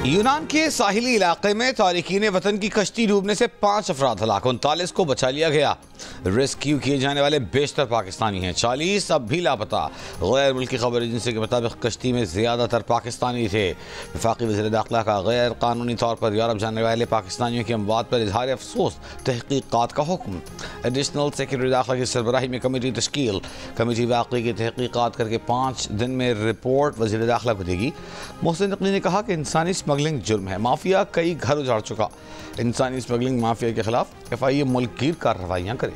यूनान के साहिली इलाके में तारिकीन वतन की कश्ती डूबने से 5 अफराद हलाक, 39 को बचा लिया गया। रेस्क्यू किए जाने वाले बेशतर पाकिस्तानी हैं, 40 अब भी लापता। गैर मुल्की खबर एजेंसी के मुताबिक कश्ती में ज़्यादातर पाकिस्तानी थे। वफाकी वज़ीर दाखिला का गैर कानूनी तौर पर यूरोप जाने वाले पाकिस्तानियों की अमवात पर इजहार अफसोस, तहकीकात का हुक्म। एडिशनल सेक्रेटरी दाखिला की सरबराही में कमेटी तश्कील। कमेटी वाक़े की तहकीकात करके 5 दिन में रिपोर्ट वज़ीर दाखिला को देगी। मोहसिन नकवी ने कहा कि इंसानी स्मगलिंग जुर्म है, माफिया कई घर उजाड़ चुका। इंसानी स्मगलिंग माफिया के खिलाफ FIA मुल्कगीर कार्रवाइयाँ करे।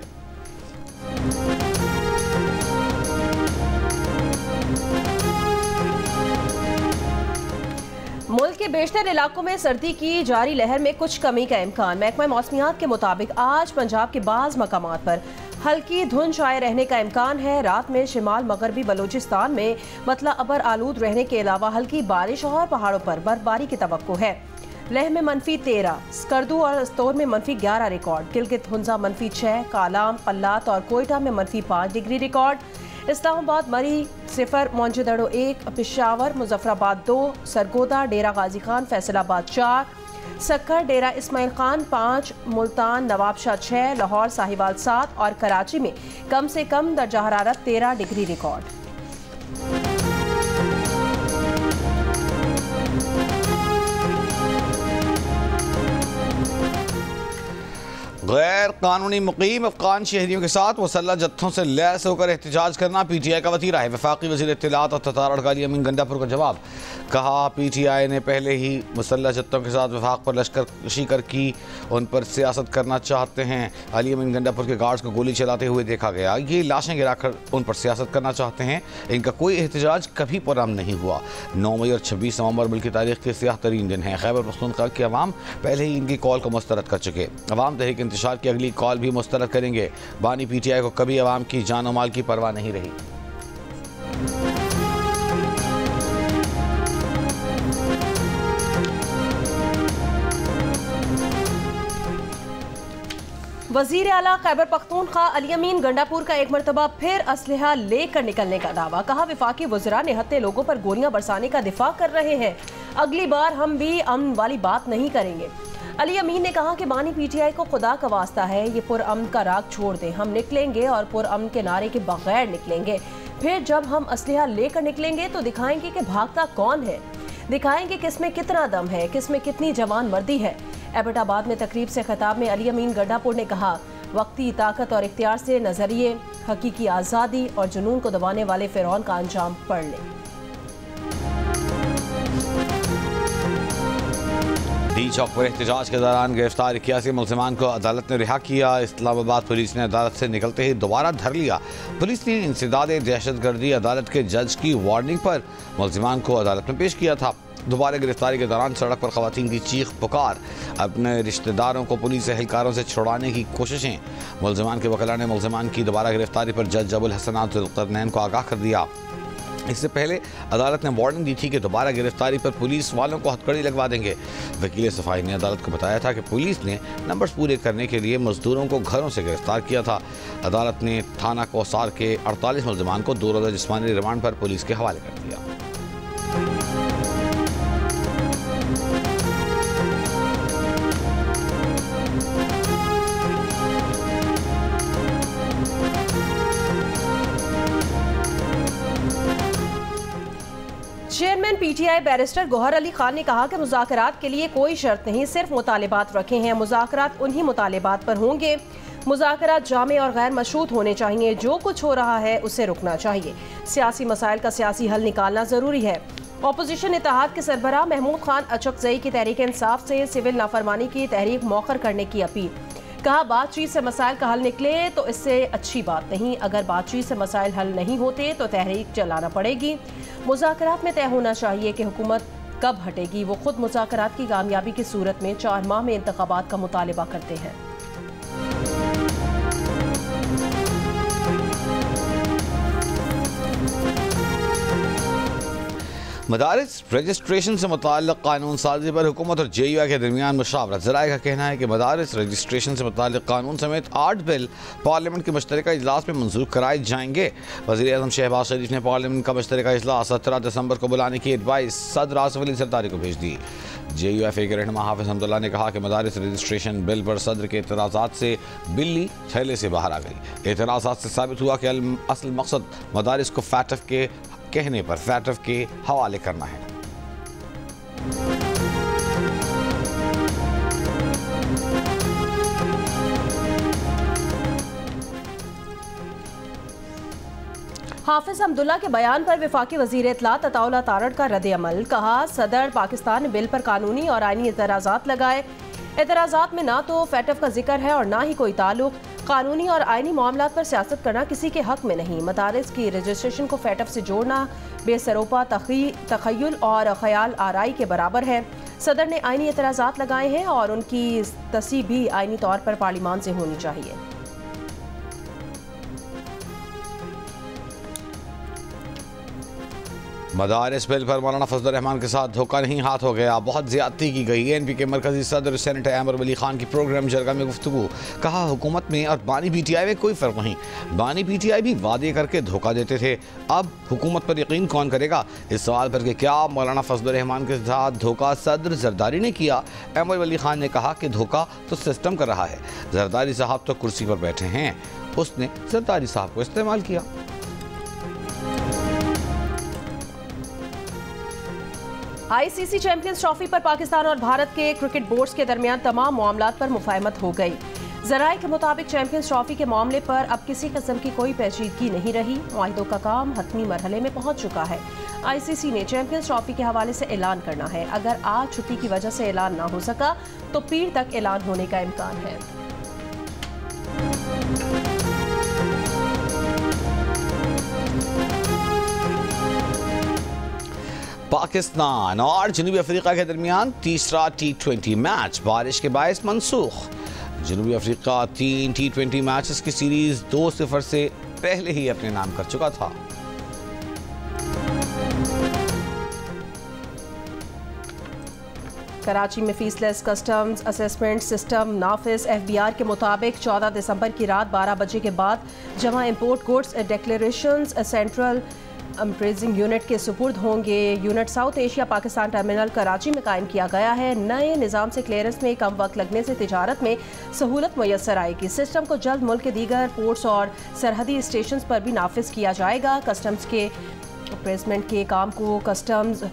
मुल्क के बेशतर इलाकों में सर्दी की जारी लहर में कुछ कमी का इम्कान। महकमा मौसमियात के मुताबिक आज पंजाब के बाज़ मकामात पर हल्की धुंध छाए रहने का इम्कान है। रात में शिमाल मगरबी बलूचिस्तान में मतला अबर आलूद रहने के अलावा हल्की बारिश और पहाड़ों पर बर्फबारी की तवक्को है। लेह में -13, स्कर्दू और अस्तोर में -11 रिकॉर्ड, गिलगित हुंजा -6, कालाम, पल्लात और कोयटा में -5 डिग्री रिकॉर्ड। इस्लामाबाद मरी 0, मोंजदड़ो 1, पेशावर मुजफ्फराबाद 2, सरगोदा, डेरा गाजी खान, फैसलाबाद 4, सक्कर, डेरा इस्माइल खान 5, मुल्तान, नवाबशाह 6, लाहौर साहिवाल 7 और कराची में कम से कम दर्जा हरारत 13 डिग्री रिकॉर्ड। गैर कानूनी मुकीम अफगान शहरियों के साथ मुसल्लह जत्थों से लैस होकर एहतजाज करना PTI का वतीरा है। वफाकी वज़ीर इत्तलात और ततारड़ का अली अमीन गंडापुर का जवाब। कहा PTI ने पहले ही मुसल्लह जत्थों के साथ वफाक पर लश्कर कशी कर की, उन पर सियासत करना चाहते हैं। अली अमीन गंडापुर के गार्ड्स को गोली चलाते हुए देखा गया। ये लाशें गिराकर उन पर सियासत करना चाहते हैं। इनका कोई एहतजाज कभी पुरअमन नहीं हुआ। 9 मई और 26 नवंबर मुल्क की तारीख के सियाह तरीन दिन है। खैबर पख्तूनख्वा की अवाम पहले ही इनकी कॉल को मुस्तरद कर चुके। अवाम तहरीक इंतशार की अगली कॉल भी मुस्तरद करेंगे। बानी PTI को कभी अवाम की जान और माल की परवाह नहीं रही। वज़ीर आला खैबर पख्तूनख्वा अली अमीन गंडापुर का एक मरतबा फिर असलहा लेकर निकलने का दावा। कहा वफाकी वज़रा निहत्ते लोगों पर गोलियां बरसाने का दिफा कर रहे हैं, अगली बार हम भी अमन वाली बात नहीं करेंगे। अली अमीन ने कहा कि बानी PTI को खुदा का वास्ता है, ये पुरअमन का राग छोड़ दें। हम निकलेंगे और पुरअमन के नारे के बगैर निकलेंगे। फिर जब हम असलहा लेकर निकलेंगे तो दिखाएंगे कि भागता कौन है, दिखाएंगे किसमें कितना दम है, किसमें कितनी जवान मर्दी है। एबटाबाद में तकरीब से खिताब में अली अमीन गंडापुर ने कहा वक्ती ताकत और इख्तियार से नजरिए, हकीकी आज़ादी और जुनून को दबाने वाले फिरौन का अंजाम पढ़ लें। डी चौक पर एहतजाज के दौरान गिरफ्तार 81 मुलजिमान को अदालत ने रिहा किया। इस्लामाबाद पुलिस ने अदालत से निकलते ही दोबारा धर लिया। पुलिस ने इंसदाद दहशतगर्दी अदालत के जज की वार्निंग पर मुलजिमान को अदालत में पेश किया था। दोबारा गिरफ्तारी के दौरान सड़क पर खवातीन की चीख पुकार, अपने रिश्तेदारों को पुलिस एहलकारों से छुड़ाने की कोशिशें। मुलजिमान के वकील ने मुलजिमान की दोबारा गिरफ्तारी पर जज अबुल हसनात जुल्करनैन को आगाह कर दिया। इससे पहले अदालत ने वार्निंग दी थी कि दोबारा गिरफ्तारी पर पुलिस वालों को हथकड़ी लगवा देंगे। वकील सफाई ने अदालत को बताया था कि पुलिस ने नंबर्स पूरे करने के लिए मजदूरों को घरों से गिरफ्तार किया था। अदालत ने थाना कोसार के 48 मुलजिमान को 2 रोज़ा जिस्मानी रिमांड पर पुलिस के हवाले कर दिया। Chairman PTI barrister Gauhar Ali Khan ने कहा कि मुज़ाकरात के लिए कोई शर्त नहीं, सिर्फ मुतालिबात रखे हैं। मुज़ाकरात उन्हीं मुतालिबात पर होंगे। मुज़ाकरात जामे और गैर मशरूत होने चाहिए। जो कुछ हो रहा है उसे रुकना चाहिए। सियासी मसाइल का सियासी हल निकालना ज़रूरी है। अपोजिशन इत्तेहाद के सरबराह महमूद खान अचकजई की तहरीक इंसाफ से सिविल नाफरमानी की तहरीक मौखर करने की अपील। कहा बातचीत से मसाइल का हल निकले तो इससे अच्छी बात नहीं, अगर बातचीत से मसाइल हल नहीं होते तो तहरीक चलाना पड़ेगी। मुज़ाकरात में तय होना चाहिए कि हुकूमत कब हटेगी। वो खुद मुज़ाकरात की कामयाबी की सूरत में 4 माह में इंतखाबात का मुतालिबा करते हैं। मदारिस रजिस्ट्रेशन से मुताल्लिक़ कानून साजी पर हुकूमत और JUI के दरमियान मुशावरत। ज़राए का कहना है कि मदारिस रजिस्ट्रेशन से मुताल्लिक़ कानून समेत 8 बिल पार्लियामेंट के मुश्तरका इजलास में मंजूर कराए जाएंगे। वज़ीर आज़म शहबाज शरीफ ने पार्लियामेंट का मुश्तरका इजलास 17 दिसंबर को बुलाने की एडवाइस सदर आसिफ अली ज़रदारी को भेज दी। JUFA के रहनुमा हाफिज हमदुल्ला ने कहा कि मदारिस रजिस्ट्रेशन बिल पर सदर के एतराज़ात से बिल्ली थैले से बाहर आ गई। एतराज़ात से साबित हुआ कि असल मकसद मदारिस को फैटफ के कहने पर फैटफ के हवाले करना है। हाफिज हमदुल्ला के बयान पर वफाकी वज़ीर इत्तलात अताउल्लाह तारड़ का रद्द-ए-अमल। कहा, सदर पाकिस्तान ने बिल पर कानूनी और आईनी एतराज़ात लगाए। एतराज़ात में ना तो फैटफ का जिक्र है और ना ही कोई ताल्लुक। कानूनी और आईनी मामलात पर सियासत करना किसी के हक में नहीं। मदारिस की रजिस्ट्रेशन को फैटफ से जोड़ना बेसरोपा तखय्युल और ख्याल आराई के बराबर है। सदर ने आईनी एतराज़ात लगाए हैं और उनकी तस्दीक भी आईनी तौर पर पार्लिमान से होनी चाहिए। मदारिस बिल पर मौलाना फजल रहमान के साथ धोखा नहीं, हाथ हो गया, बहुत ज्यादती की गई। ANP के मरकजी सदर सेनेटर अमर वली खान की प्रोग्राम जरगा में गुफ्तगू। कहा, हुकूमत में और बानी PTI में कोई फ़र्क नहीं। बानी PTI भी वादे करके धोखा देते थे, अब हुकूमत पर यकीन कौन करेगा। इस सवाल पर कि क्या मौलाना फजल रहमान के साथ धोखा सदर जरदारी ने किया, अमर वली खान ने कहा कि धोखा तो सिस्टम कर रहा है। जरदारी साहब तो कुर्सी पर बैठे हैं, उसने जरदारी साहब को इस्तेमाल किया। ICC चैंपियंस ट्रॉफी पर पाकिस्तान और भारत के क्रिकेट बोर्ड्स के दरमियान तमाम मामलात पर मुफाहमत हो गई। ज़राए के मुताबिक चैंपियंस ट्रॉफी के मामले पर अब किसी किस्म की कोई पेचीदगी नहीं रही। मुआहिदों का काम हतमी मरहले में पहुंच चुका है। ICC ने चैंपियंस ट्रॉफी के हवाले से ऐलान करना है। अगर आज छुट्टी की वजह से ऐलान ना हो सका तो पीर तक ऐलान होने का इम्कान है। पाकिस्तान और जनूबी अफ्रीका के दरमियान तीसरा T20 मैच बारिश के बायस मनसूख। जनूबी अफ्रीका 3 T20 मैचेस की सीरीज 2-0 से पहले ही अपने नाम कर चुका था। कराची में फीसलेस कस्टम्स असेसमेंट सिस्टम नाफिज। FBI के मुताबिक 14 दिसंबर की रात 12 बजे के बाद जमा import goods declarations central appraising unit के सुपुर्द होंगे। Unit south Asia Pakistan terminal Karachi में कायम किया गया है। नए निज़ाम से क्लियरेंस में कम वक्त लगने से तिजारत में सहूलत मुयसर आएगी। सिस्टम को जल्द मुल्क के दीगर पोर्ट्स और सरहदी स्टेशन पर भी नाफिज किया जाएगा। कस्टम्स के अप्रेजमेंट के काम को कस्टम्स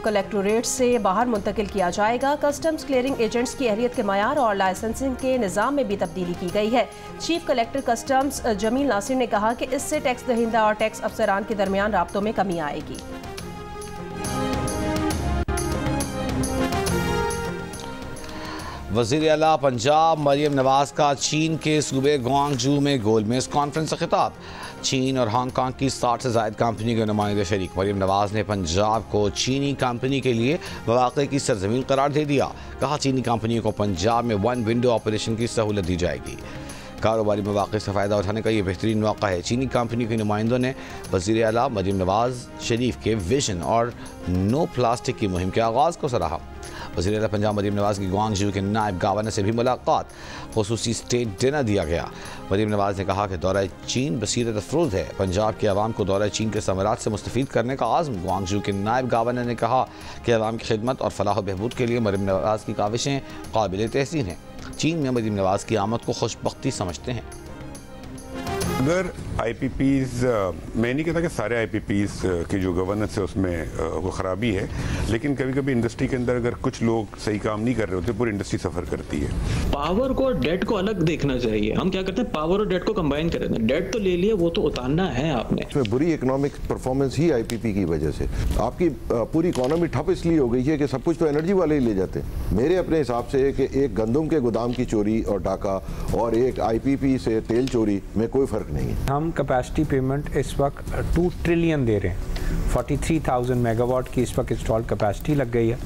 कलेक्टोरेट से बाहर मुंतकिल किया जाएगा। कस्टम्स क्लियरिंग एजेंट्स की अहलियत के मयार और लाइसेंसिंग के निज़ाम में भी तब्दीली की गई है। Chief collector customs Jamil Nasir ने कहा कि इससे टैक्स दहिंदा और टैक्स अफसरान के दरमियान राब्तों में कमी आएगी। वज़ीर आला पंजाब मरियम नवाज का चीन के सूबे ग्वांगजू में गोलमेज कॉन्फ्रेंस से खिताब। चीन और हांगकांग की 60 से ज़ायद कंपनी के नुमाइंदे शरीक। मरियम नवाज ने पंजाब को चीनी कंपनी के लिए मौक़े की सरजमीन करार दे दिया। कहा, चीनी कंपनियों को पंजाब में वन विंडो ऑपरेशन की सहूलत दी जाएगी। कारोबारी मौक़े से फ़ायदा उठाने का ये बेहतरीन मौका है। चीनी कंपनी के नुमाइंदों ने वज़ीर आला मरियम नवाज शरीफ के विजन और नो प्लास्टिक की मुहिम के आगाज़ को सराहा। वज़ीर आला पंजाब मरियम नवाज की ग्वांगजू के नायब गवर्नर से भी मुलाकात, खुसूसी स्टेट डिनर दिया गया। मरियम नवाज ने कहा कि दौरा चीन बसीरत अफरोज़ है। पंजाब के अवाम को दौरा चीन के समरात से मुस्तफ़ीद करने का आज़म। ग्वांगजू के नायब गवर्नर ने कहा कि अवाम की खिदमत और फलाह बहबूद के लिए मरियम नवाज की काविशें काबिल तहसीन हैं। चीन में मरियम नवाज की आमद को खुशबख्ती समझते हैं। अगर IPPs, मैं नहीं कहता कि सारे IPPs की जो गवर्नेंस है उसमें वो ख़राबी है, लेकिन कभी कभी इंडस्ट्री के अंदर अगर कुछ लोग सही काम नहीं कर रहे होते, पूरी इंडस्ट्री सफ़र करती है। पावर को और डेट को अलग देखना चाहिए। हम क्या करते हैं, पावर और डेट को कंबाइन कर देते हैं। डेट तो ले लिया, वो तो उतारना है आपने। इसमें बुरी इकोनॉमिक परफॉर्मेंस ही IPP की वजह से आपकी पूरी इकोनॉमी ठप इसलिए हो गई है कि सब कुछ तो एनर्जी वाले ही ले जाते हैं। मेरे अपने हिसाब से कि एक गंदम के गोदाम की चोरी और डाका और एक IPP से तेल चोरी में कोई फ़र्क नहीं है। हम कैपेसिटी पेमेंट इस वक्त 2 ट्रिलियन दे रहे हैं। 43,000 मेगावाट की इस वक्त इंस्टॉल कैपेसिटी लग गई है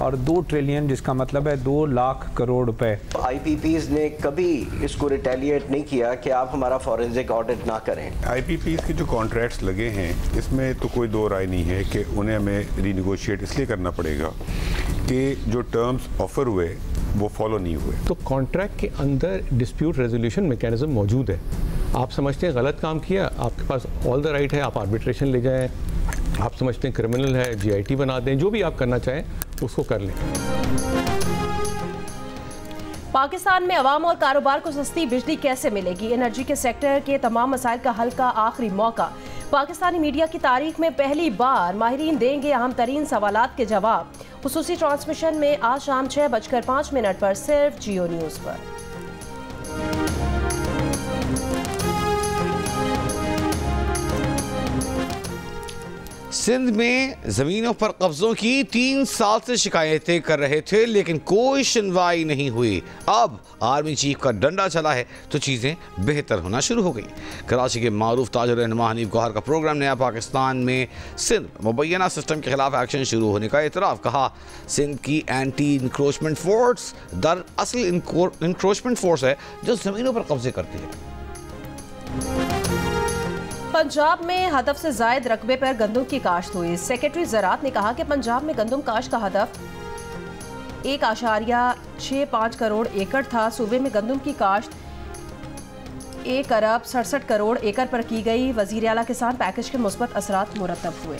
और 2 ट्रिलियन जिसका मतलब है 2 लाख करोड़ रुपए। IPPs ने कभी इसको रिटेलिएट नहीं किया कि आप हमारा फॉरेंसिक ऑडिट ना करें। IPPs के जो कॉन्ट्रैक्ट्स लगे हैं इसमें तो कोई दो राय नहीं है कि उन्हें हमें रीनिगोशिएट इसलिए करना पड़ेगा कि जो टर्म्स ऑफर हुए वो फॉलो नहीं हुए। तो कॉन्ट्रैक्ट के अंदर डिस्प्यूट रेजोल्यूशन मैकेनिज्म मौजूद है। आप समझते हैं गलत काम किया, आपके पास ऑल द राइट है, आप आर्बिट्रेशन ले जाएं, आप समझते हैं क्रिमिनल है, GIT बना दें, जो भी आप करना चाहें उसको कर लें। पाकिस्तान में अवाम और कारोबार को सस्ती बिजली कैसे मिलेगी? एनर्जी के सेक्टर के तमाम मसाइल का हल का आखिरी मौका। पाकिस्तानी मीडिया की तारीख में पहली बार माहिरीन देंगे अहम तरीन सवालात के जवाब। खुसूसी ट्रांसमिशन में आज शाम 6:05 पर सिर्फ जियो न्यूज़ पर। सिंध में जमीनों पर कब्जों की 3 साल से शिकायतें कर रहे थे, लेकिन कोई सुनवाई नहीं हुई। अब आर्मी चीफ का डंडा चला है तो चीजें बेहतर होना शुरू हो गई। कराची के मारूफ ताजर रहनुमा हनीफ गौहर का प्रोग्राम नया पाकिस्तान में सिंध मुबैना सिस्टम के खिलाफ एक्शन शुरू होने का एतराफ़। कहा सिंध की एंटी इंक्रोचमेंट फोर्स दरअसल इंक्रोचमेंट फोर्स है जो जमीनों पर कब्जे करती है। पंजाब में हदफ से जायद रकबे पर गंदम की काश्त हुई। सेक्रेटरी ज़राअत ने कहा कि पंजाब में गंदम काश्त का हदफ 1.65 करोड़ एकड़ था। सूबे में गंदम की काश्त 1 अरब 67 करोड़ एकड़ पर की गई। वज़ीर आला किसान पैकेज के मुस्बत असरात मुरतब हुए।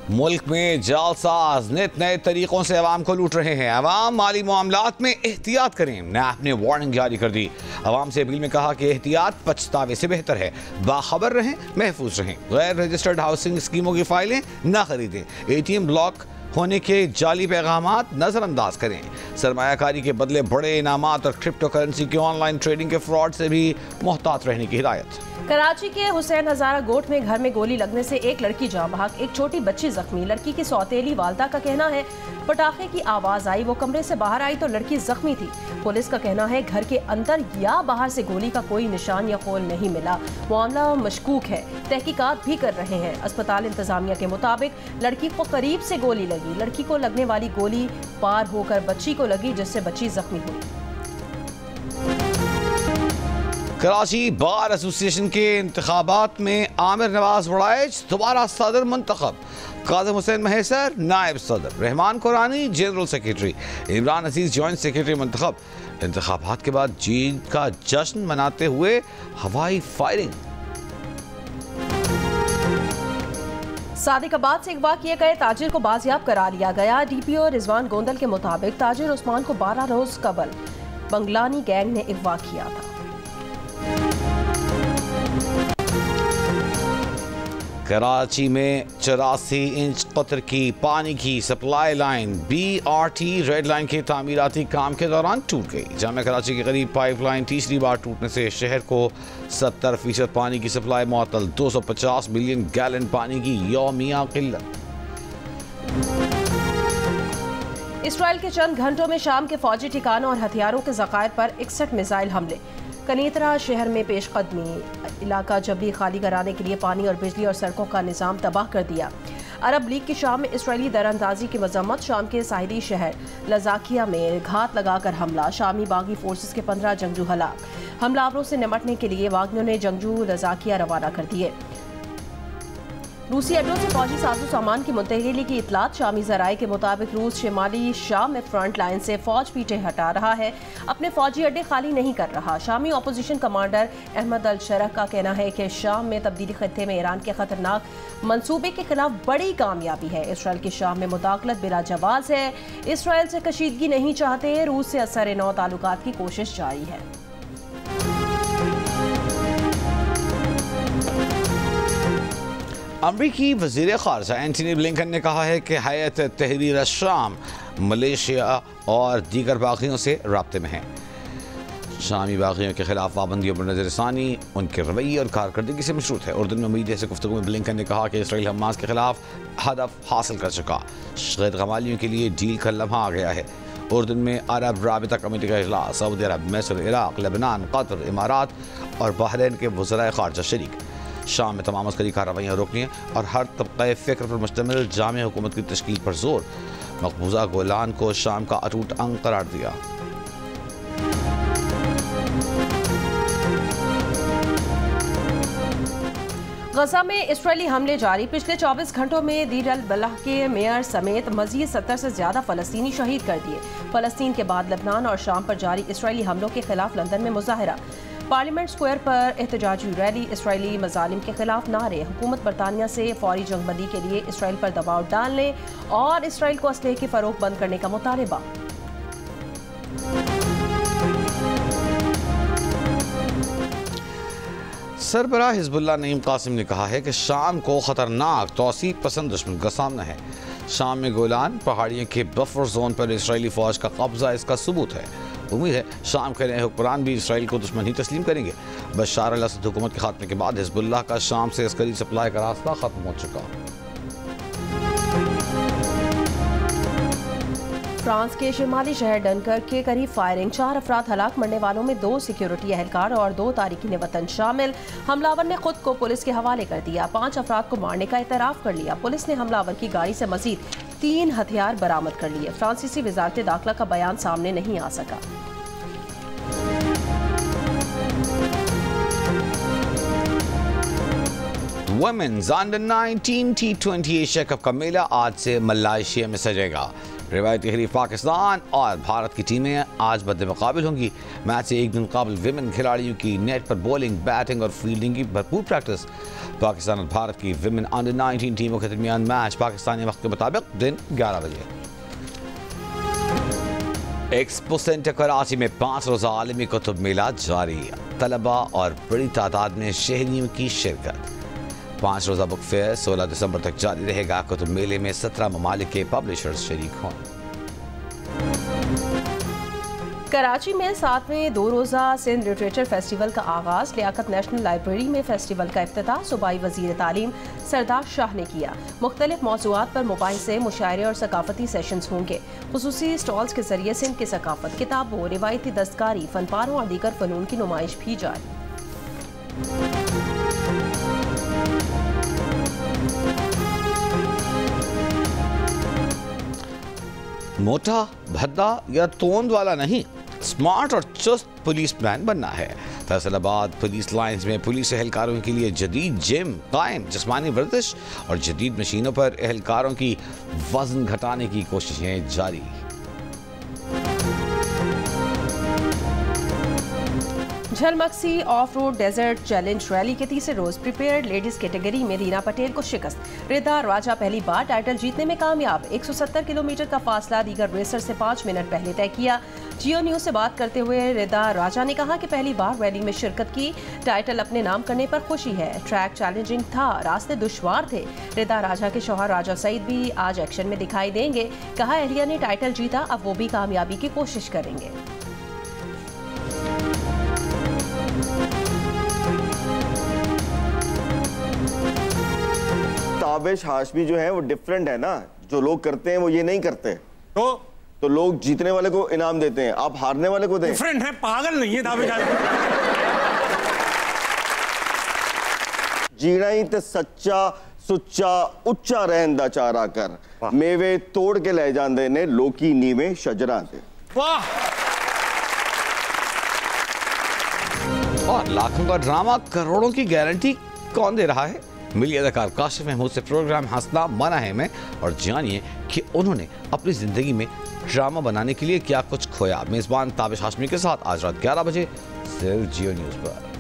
मुल्क में जालसाज नित नए तरीकों से अवाम को लूट रहे हैं। अवाम माली मामलात में एहतियात करें। नैब ने वार्निंग जारी कर दी। अवाम से अपील में कहा कि एहतियात पछतावे से बेहतर है। बाखबर रहें, महफूज रहें। गैर रजिस्टर्ड हाउसिंग स्कीमों की फाइलें न खरीदें। ATM ब्लॉक होने के जाली पैगामात नजरअंदाज करें। सरमायाकारी के बदले बड़े इनामात और क्रिप्टो करेंसी की ऑनलाइन ट्रेडिंग के फ्रॉड से भी मोहतात रहने की हिदायत। कराची के हुसैन हजारा गोट में घर में गोली लगने से एक लड़की जाँ बहक, एक छोटी बच्ची जख्मी। लड़की की सौतेली वालदा का कहना है पटाखे की आवाज आई, वो कमरे से बाहर आई तो लड़की जख्मी थी। पुलिस का कहना है घर के अंदर या बाहर से गोली का कोई निशान या खोल नहीं मिला। मामला मशकूक है, तहकीकात भी कर रहे हैं। अस्पताल इंतजामिया के मुताबिक लड़की को करीब से गोली लगी। लड़की को लगने वाली गोली पार होकर बच्ची को लगी, जिससे बच्ची जख्मी हुई। कराची बार एसोसिएशन के इंतखाबात में आमिर नवाज वड़ाइच दोबारा सदर मुंतखब। काज़िम हुसैन महेसर नायब सदर, रहमान कुरानी जनरल सेक्रेटरी, इमरान अजीज जॉइंट सेक्रेटरी मुंतखब। इंतखाबात के बाद जीत का जश्न मनाते हुए हवाई फायरिंग। सादिकाबाद से अगवा किए गए ताजिर को बाजियाब करा लिया गया। DPO रिजवान गोंदल के मुताबिक ताजिर उस्मान को 12 रोज कबल बंगलानी गैंग ने अगवा किया था। कराची में 84 इंच कतर की पानी की supply line BRT red line के तामीराती काम के दौरान टूट गई। जामिया कराची के करीब पाइपलाइन तीसरी बार टूटने से शहर को 70% पानी की सप्लाई मुअत्तल। 250 मिलियन गैलन पानी की यौमिया किल्लत। इसराइल के चंद घंटों में शाम के फौजी ठिकानों और हथियारों के ज़खायर पर 61 मिसाइल हमले। कनीतरा शहर में पेशकदमी। इलाका जबरी खाली कराने के लिए पानी और बिजली और सड़कों का निज़ाम तबाह कर दिया। अरब लीग की शाम में इसराइली दरअंदाजी की मजम्मत। शाम के साहिली शहर लजाकिया में घात लगाकर हमला। शामी बागी फोर्सेस के 15 जंगजू हलाक। हमलावरों से निपटने के लिए वागनों ने जंगजू लजाकिया रवाना कर दिए। रूसी अड्डों से फौजी साजो सामान की मुंतकिली की इतलात। शामी जराए के मुताबिक रूस शिमाली शाम में फ्रंट लाइन से फौज पीछे हटा रहा है, अपने फौजी अड्डे खाली नहीं कर रहा। शामी अपोजिशन कमांडर अहमद अल शरक का कहना है कि शाम में तब्दीली खत्ते में ईरान के खतरनाक मंसूबे के खिलाफ बड़ी कामयाबी है। इसराइल की शाम में मुदाखलत बिला जवाज है। इसराइल से कशीदगी नहीं चाहते। रूस से असर नौ ताल्लुकात की कोशिश जारी है। अमरीकी वज़ीर ख़ारजा एंटनी ब्लिंकन ने कहा है कि हयत तहरीर शाम मलेशिया और दीगर बागियों से राब्ते में है। शामी बागियों के खिलाफ पाबंदियों पर नज़रसानी उनके रवैये और कारकर्दगी से मशरूत है। उर्दू में मीडिया से गुफ्तगू में ब्लिंकन ने कहा कि इसराइल हमास के खिलाफ हदफ हासिल कर चुका। गैर कमालियों के लिए डील का लम्हा आ गया है। उर्दू में अरब राबिता कमेटी का इजलास। सऊदी अरब, मिस्र, इराक, लेबनान, कतर, इमारात और बहरीन के वज़राए ख़ारजा शरीक। शाम में तमाम अस्करी कार्रवाइयाँ रोकनी है और हर तबक़े फ़िक्र पर मुश्तमिल जामे हुकूमत की तश्कील पर जोर। मकबूजा गोलान को शाम का अटूट अंग करार दिया। गजा में इसराइली हमले जारी। पिछले 24 घंटों में दीर अल बलाह के मेयर समेत मजीद 70 से ज्यादा फलस्तीनी शहीद कर दिए। फलस्तीन के बाद लेबनान और शाम पर जारी इसराइली हमलों के खिलाफ लंदन में मुजाहरा। पार्लियामेंट स्क्वायर पर एहतजाजी रैली, इसराइली मजालिम के खिलाफ नारे, हुकूमत बरतानिया से फौरी जंगबंदी के लिए इसराइल पर दबाव डालने और इसराइल को असलहे की फरोख्त बंद करने का मुतालबा। सरबराह हिजबुल्लाह नईम कासिम ने कहा है कि शाम को खतरनाक तौसी पसंद दुश्मन का सामना है। शाम में गोलान पहाड़ियों के बफर जोन पर इसराइली फौज का कब्जा इसका सबूत है। उम्मीद है शाम के नए हुक्मरान भी इसराइल को दुश्मन ही तस्लीम करेंगे। बशार अल-असद हुकूमत के खात्मे के बाद हिजबुल्लाह का शाम से अस्करी सप्लाई का रास्ता खत्म हो चुका। फ्रांस के शिमाली शहर डनकर्क के करीब फायरिंग, 4 अफराद हलाक, मरने वालों में 2 सिक्योरिटी एहलकार और 2 तारिकीन वतन शामिल। हमलावर ने खुद को पुलिस के हवाले कर दिया। 5 अफराद को मारने का एतराफ़ कर लिया। पुलिस ने हमलावर की गाड़ी से मजीद 3 हथियार बरामद कर लिए। फ्रांसीसी वजारत दाखिला का बयान सामने नहीं आ सका। Women's under 19 T20 Asia cup का मेला आज से मलेशिया में सजेगा। रिवायती हरीफ पाकिस्तान और भारत की टीमें आज बद-ए-मुकाबिल होंगी। मैच से एक दिन कबल विमेन खिलाड़ियों की नेट पर बॉलिंग, बैटिंग और फील्डिंग की भरपूर प्रैक्टिस। पाकिस्तान और भारत की विमेन अंडर 19 टीमों के दरमियान मैच पाकिस्तानी वक्त के मुताबिक दिन 11 बजे। एक्सपो सेंटर कराची में 5 रोज़ा आलमी कुतुब मेला जारी। तलबा और बड़ी तादाद में शहरियों की शिरकत। 5 रोज़ा बुक फेयर 16 दिसंबर तक जारी रहेगा। कुतुब मेले में 17 ममालिक के पब्लिशर्स शरीक हों। कराची में 7वें 2 रोज़ा सिंध लिटरेचर फेस्टिवल का आगाज़। लियाकत नेशनल लाइब्रेरी में फेस्टिवल का इफ्तिताह सूबाई वज़ीर तालीम सरदार शाह ने किया। मुख्तलिफ मौज़ूआत पर मोबाइल से मुशायरे और सकाफती सेशंस होंगे। खुसूसी स्टॉल्स के जरिए सिंध की सकाफत, किताबों, रिवायती दस्तकारी, फनपारों और दीगर फ़नून की नुमाइश भी जारी। मोटा, भद्दा या तोंद वाला नहीं, स्मार्ट और चुस्त पुलिस मैन बनना है। फैसलाबाद पुलिस लाइंस में पुलिस एहलकारों के लिए जदीद जिम कायम, जिस्मानी वर्जिश और जदीद मशीनों पर एहलकारों की वजन घटाने की कोशिशें जारी। झलमक्सी off road desert challenge rally के तीसरे रोज प्रिपेयर्ड लेडीज कैटेगरी में रीना पटेल को शिकस्त। रिदा राजा पहली बार टाइटल जीतने में कामयाब। 170 किलोमीटर का फासला दीगर रेसर से 5 मिनट पहले तय किया। जियो न्यूज से बात करते हुए रिदा राजा ने कहा कि पहली बार रैली में शिरकत की, टाइटल अपने नाम करने पर खुशी है। ट्रैक चैलेंजिंग था, रास्ते दुश्वार थे। रिदा राजा के शौहर राजा सईद भी आज एक्शन में दिखाई देंगे। कहा एहलिया ने टाइटल जीता, अब वो भी कामयाबी की कोशिश करेंगे। ताबिश हाशमी जो है वो डिफरेंट है ना, जो लोग करते हैं वो ये नहीं करते। तो लोग जीतने वाले को इनाम देते हैं, आप हारने वाले को दें। डिफरेंट है, पागल नहीं है ताबिश हाशमी। जीना ही ते सच्चा सुच्चा उच्चा रहंदा चारा कर, मेवे तोड़ के ले जांदे ने लोकी नीवे शजरा दे। वाह। और लाखों का ड्रामा, करोड़ों की गारंटी कौन दे रहा है? मिलिए अदाकार काशिफ महमूद से प्रोग्राम हंसना मना है में और जानिए कि उन्होंने अपनी जिंदगी में ड्रामा बनाने के लिए क्या कुछ खोया। मेजबान ताबिश हाशमी के साथ आज रात 11 बजे सिर्फ जियो न्यूज़ पर।